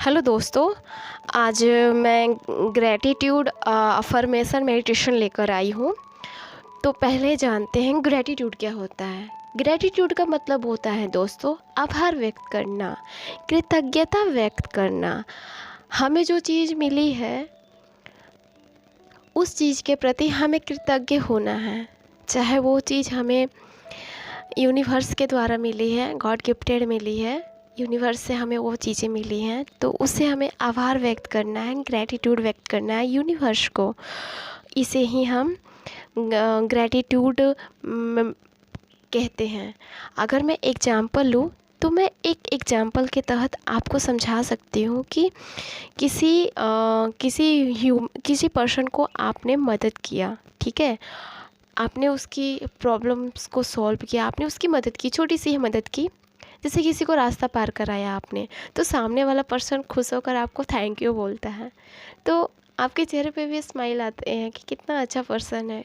Hello दोस्तों। आज मैं ग्रैटिट्यूड अफर्मेशन मेडिटेशन लेकर आई हूँ। तो पहले जानते हैं ग्रैटिट्यूड क्या होता है। ग्रैटिट्यूड का मतलब होता है दोस्तों आभार व्यक्त करना, कृतज्ञता व्यक्त करना। हमें जो चीज़ मिली है उस चीज़ के प्रति हमें कृतज्ञ होना है। चाहे वो चीज़ हमें यूनिवर्स के द्वारा मिली है, गॉड गिफ्टेड मिली है, यूनिवर्स से हमें वो चीज़ें मिली हैं, तो उससे हमें आभार व्यक्त करना है, ग्रैटिट्यूड व्यक्त करना है यूनिवर्स को। इसे ही हम ग्रैटिट्यूड कहते हैं। अगर मैं एग्जाम्पल लूँ तो मैं एक एग्जाम्पल के तहत आपको समझा सकती हूँ कि किसी पर्सन को आपने मदद किया, ठीक है, आपने उसकी प्रॉब्लम्स को सॉल्व किया, आपने उसकी मदद की, छोटी सी ही मदद की। जैसे किसी को रास्ता पार कराया आपने, तो सामने वाला पर्सन खुश होकर आपको थैंक यू बोलता है, तो आपके चेहरे पे भी स्माइल आते हैं कि कितना अच्छा पर्सन है,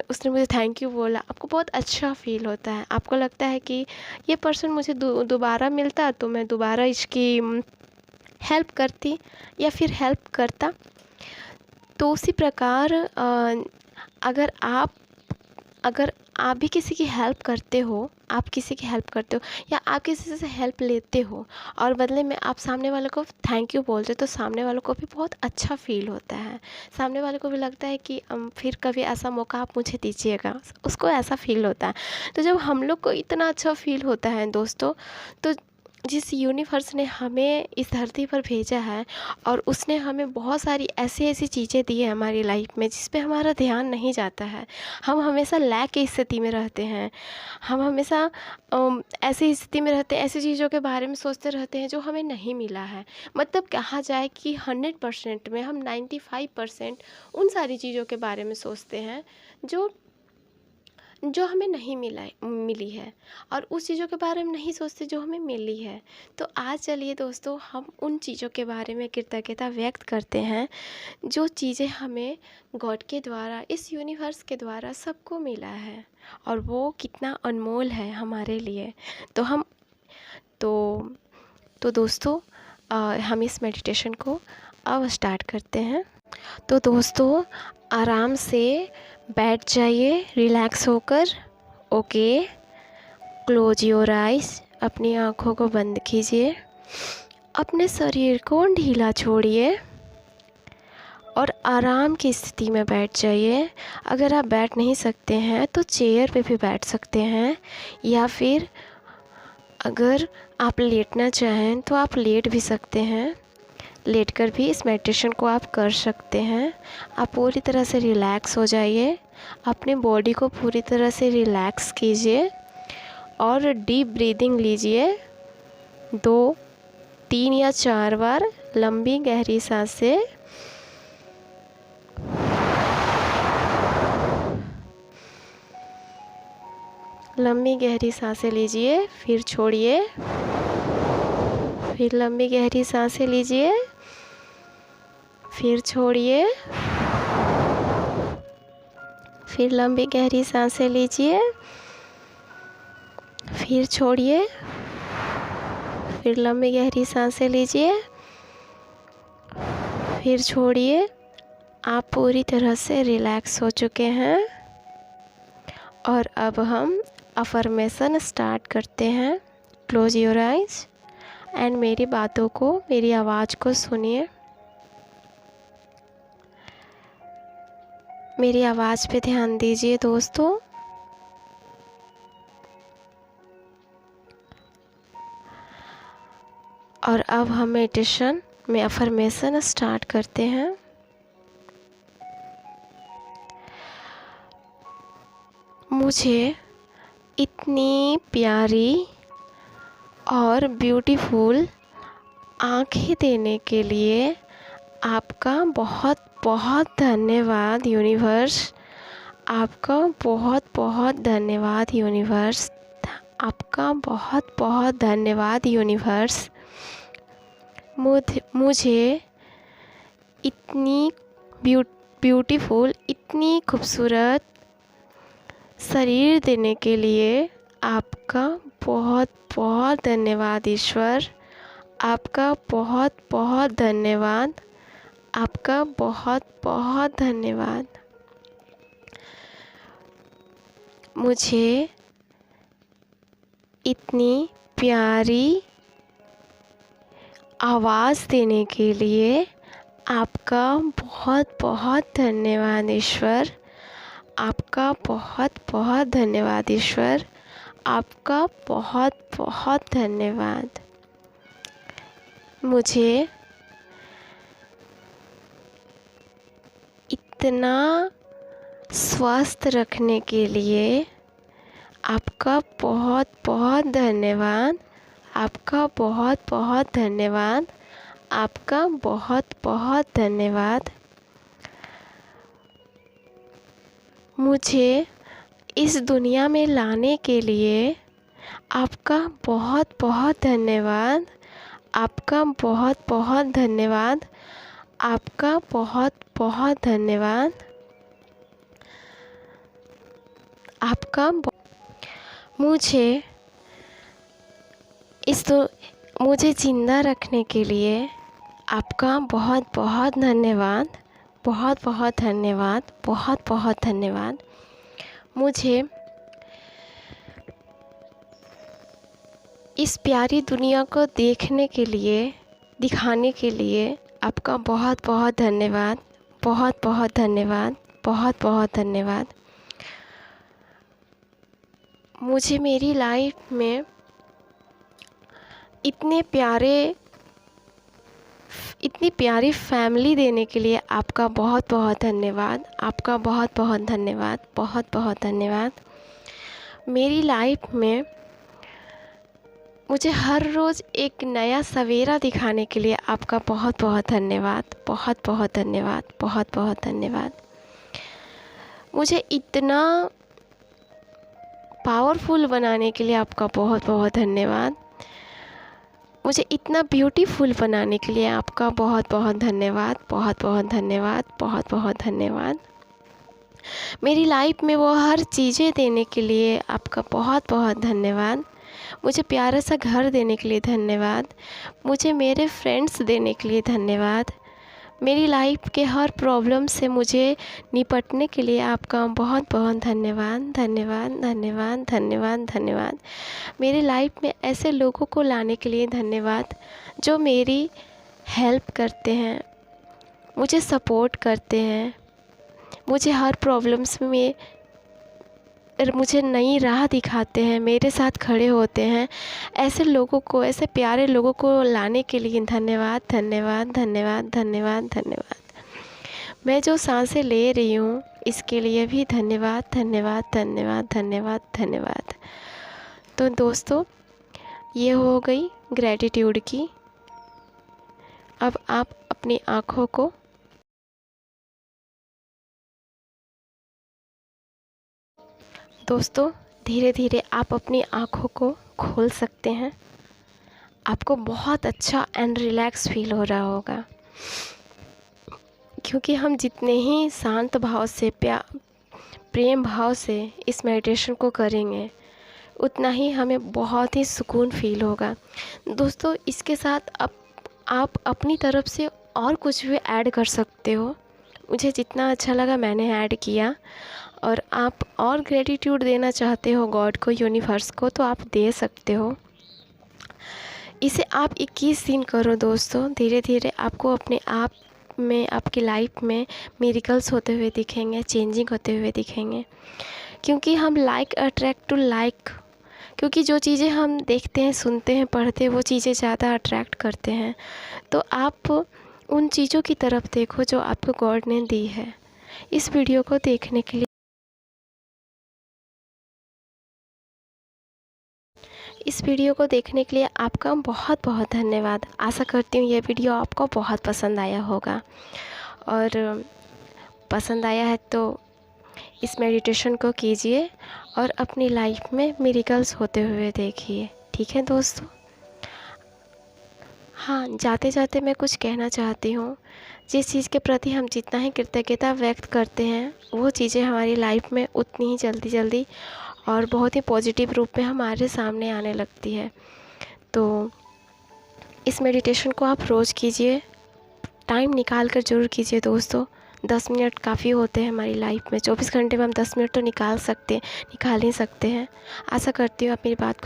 उसने मुझे थैंक यू बोला। आपको बहुत अच्छा फील होता है, आपको लगता है कि ये पर्सन मुझे दोबारा मिलता तो मैं दोबारा इसकी हेल्प करती या फिर हेल्प करता। तो उसी प्रकार अगर आप भी किसी की हेल्प करते हो, आप किसी की हेल्प करते हो या आप किसी से हेल्प लेते हो और बदले में आप सामने वाले को थैंक यू बोलते हो, तो सामने वालों को भी बहुत अच्छा फील होता है। सामने वाले को भी लगता है कि फिर कभी ऐसा मौका आप मुझे दीजिएगा, उसको ऐसा फील होता है। तो जब हम लोग को इतना अच्छा फील होता है दोस्तों, तो जिस यूनिवर्स ने हमें इस धरती पर भेजा है और उसने हमें बहुत सारी ऐसी ऐसी चीज़ें दी है हमारी लाइफ में जिस पे हमारा ध्यान नहीं जाता है। हम हमेशा लैक की स्थिति में रहते हैं, हम हमेशा ऐसी स्थिति में रहते हैं, ऐसी चीज़ों के बारे में सोचते रहते हैं जो हमें नहीं मिला है। मतलब कहा जाए कि 100% में हम 95% उन सारी चीज़ों के बारे में सोचते हैं जो हमें नहीं मिली है, और उस चीज़ों के बारे में नहीं सोचते जो हमें मिली है। तो आज चलिए दोस्तों हम उन चीज़ों के बारे में कृतज्ञता व्यक्त करते हैं जो चीज़ें हमें गॉड के द्वारा, इस यूनिवर्स के द्वारा सबको मिला है, और वो कितना अनमोल है हमारे लिए। तो हम तो दोस्तों हम इस मेडिटेशन को अब स्टार्ट करते हैं। तो दोस्तों आराम से बैठ जाइए रिलैक्स होकर। ओके, क्लोज योर आइज, अपनी आँखों को बंद कीजिए, अपने शरीर को ढीला छोड़िए और आराम की स्थिति में बैठ जाइए। अगर आप बैठ नहीं सकते हैं तो चेयर पे भी बैठ सकते हैं, या फिर अगर आप लेटना चाहें तो आप लेट भी सकते हैं। लेटकर भी इस मेडिटेशन को आप कर सकते हैं। आप पूरी तरह से रिलैक्स हो जाइए, अपनी बॉडी को पूरी तरह से रिलैक्स कीजिए और डीप ब्रीदिंग लीजिए 2, 3 या 4 बार लंबी गहरी सांसें। लंबी गहरी सांसें लीजिए, फिर छोड़िए, फिर लंबी गहरी सांसें लीजिए, फिर छोड़िए, फिर लंबी गहरी सांसें लीजिए, फिर छोड़िए, फिर लंबी गहरी सांसें लीजिए, फिर छोड़िए। आप पूरी तरह से रिलैक्स हो चुके हैं और अब हम अफर्मेशन स्टार्ट करते हैं। क्लोज योर आइज एंड मेरी बातों को, मेरी आवाज़ को सुनिए। मेरी आवाज़ पे ध्यान दीजिए दोस्तों। और अब हम मेडिटेशन में अफर्मेशन स्टार्ट करते हैं। मुझे इतनी प्यारी और ब्यूटीफुल आँखें देने के लिए आपका बहुत बहुत धन्यवाद यूनिवर्स। आपका बहुत बहुत धन्यवाद यूनिवर्स। आपका बहुत बहुत धन्यवाद यूनिवर्स। मुझे इतनी ब्यूटीफुल, इतनी खूबसूरत शरीर देने के लिए आपका बहुत बहुत धन्यवाद ईश्वर। आपका बहुत बहुत धन्यवाद। आपका बहुत बहुत धन्यवाद। मुझे इतनी प्यारी आवाज़ देने के लिए आपका बहुत बहुत धन्यवाद ईश्वर। आपका बहुत बहुत धन्यवाद ईश्वर। आपका बहुत बहुत धन्यवाद। मुझे इतना स्वस्थ रखने के लिए आपका बहुत बहुत धन्यवाद। आपका बहुत बहुत धन्यवाद। आपका बहुत बहुत धन्यवाद। मुझे इस दुनिया में लाने के लिए आपका बहुत बहुत धन्यवाद। आपका बहुत बहुत धन्यवाद। आपका बहुत बहुत धन्यवाद। आपका मुझे मुझे ज़िंदा रखने के लिए आपका बहुत बहुत धन्यवाद। बहुत बहुत धन्यवाद। बहुत बहुत धन्यवाद। मुझे इस प्यारी दुनिया को देखने के लिए, दिखाने के लिए आपका बहुत बहुत धन्यवाद। बहुत बहुत धन्यवाद। बहुत बहुत धन्यवाद। मुझे मेरी लाइफ में इतनी प्यारी फैमिली देने के लिए आपका बहुत बहुत धन्यवाद। आपका बहुत बहुत धन्यवाद। बहुत बहुत धन्यवाद। मेरी लाइफ में मुझे हर रोज़ एक नया सवेरा दिखाने के लिए आपका बहुत बहुत धन्यवाद। बहुत बहुत धन्यवाद। बहुत बहुत धन्यवाद। मुझे इतना पावरफुल बनाने के लिए आपका बहुत बहुत धन्यवाद। मुझे इतना ब्यूटीफुल बनाने के लिए आपका बहुत बहुत धन्यवाद। बहुत बहुत धन्यवाद। बहुत बहुत धन्यवाद। मेरी लाइफ में वो हर चीज़ें देने के लिए आपका बहुत बहुत धन्यवाद। मुझे प्यारा सा घर देने के लिए धन्यवाद। मुझे मेरे फ्रेंड्स देने के लिए धन्यवाद। मेरी लाइफ के हर प्रॉब्लम से मुझे निपटने के लिए आपका बहुत बहुत धन्यवाद। धन्यवाद। धन्यवाद। धन्यवाद। धन्यवाद। मेरी लाइफ में ऐसे लोगों को लाने के लिए धन्यवाद जो मेरी हेल्प करते हैं, मुझे सपोर्ट करते हैं, मुझे हर प्रॉब्लम्स में मुझे नई राह दिखाते हैं, मेरे साथ खड़े होते हैं। ऐसे लोगों को, ऐसे प्यारे लोगों को लाने के लिए धन्यवाद। धन्यवाद। धन्यवाद। धन्यवाद। धन्यवाद। मैं जो सांसें ले रही हूँ इसके लिए भी धन्यवाद। धन्यवाद। धन्यवाद। धन्यवाद। धन्यवाद। तो दोस्तों, ये हो गई ग्रैटिट्यूड की। अब आप अपनी आँखों को धीरे धीरे आप अपनी आँखों को खोल सकते हैं। आपको बहुत अच्छा एंड रिलैक्स फील हो रहा होगा, क्योंकि हम जितने ही शांत भाव से, प्रेम भाव से इस मेडिटेशन को करेंगे उतना ही हमें बहुत ही सुकून फील होगा। दोस्तों, इसके साथ आप अपनी तरफ से और कुछ भी ऐड कर सकते हो। मुझे जितना अच्छा लगा मैंने ऐड किया। और आप और ग्रेटिट्यूड देना चाहते हो गॉड को, यूनिवर्स को, तो आप दे सकते हो। इसे आप 21 दिन करो दोस्तों। धीरे धीरे आपको अपने आप में, आपकी लाइफ में मिरेकल्स होते हुए दिखेंगे, चेंजिंग होते हुए दिखेंगे। क्योंकि हम लाइक अट्रैक्ट टू लाइक, क्योंकि जो चीज़ें हम देखते हैं, सुनते हैं, पढ़ते हैं, वो चीज़ें ज़्यादा अट्रैक्ट करते हैं। तो आप उन चीज़ों की तरफ देखो जो आपको गॉड ने दी है। इस वीडियो को देखने के लिए आपका बहुत बहुत धन्यवाद। आशा करती हूँ ये वीडियो आपको बहुत पसंद आया होगा, और पसंद आया है तो इस मेडिटेशन को कीजिए और अपनी लाइफ में मिरेकल्स होते हुए देखिए। ठीक है दोस्तों? हाँ, जाते जाते मैं कुछ कहना चाहती हूँ। जिस चीज़ के प्रति हम जितना ही कृतज्ञता व्यक्त करते हैं, वो चीज़ें हमारी लाइफ में उतनी ही जल्दी और बहुत ही पॉजिटिव रूप में हमारे सामने आने लगती है। तो इस मेडिटेशन को आप रोज़ कीजिए, टाइम निकाल कर ज़रूर कीजिए दोस्तों। 10 मिनट काफ़ी होते हैं हमारी लाइफ में। 24 घंटे में हम 10 मिनट तो निकाल ही सकते हैं। आशा करती हूँ आप मेरी बात को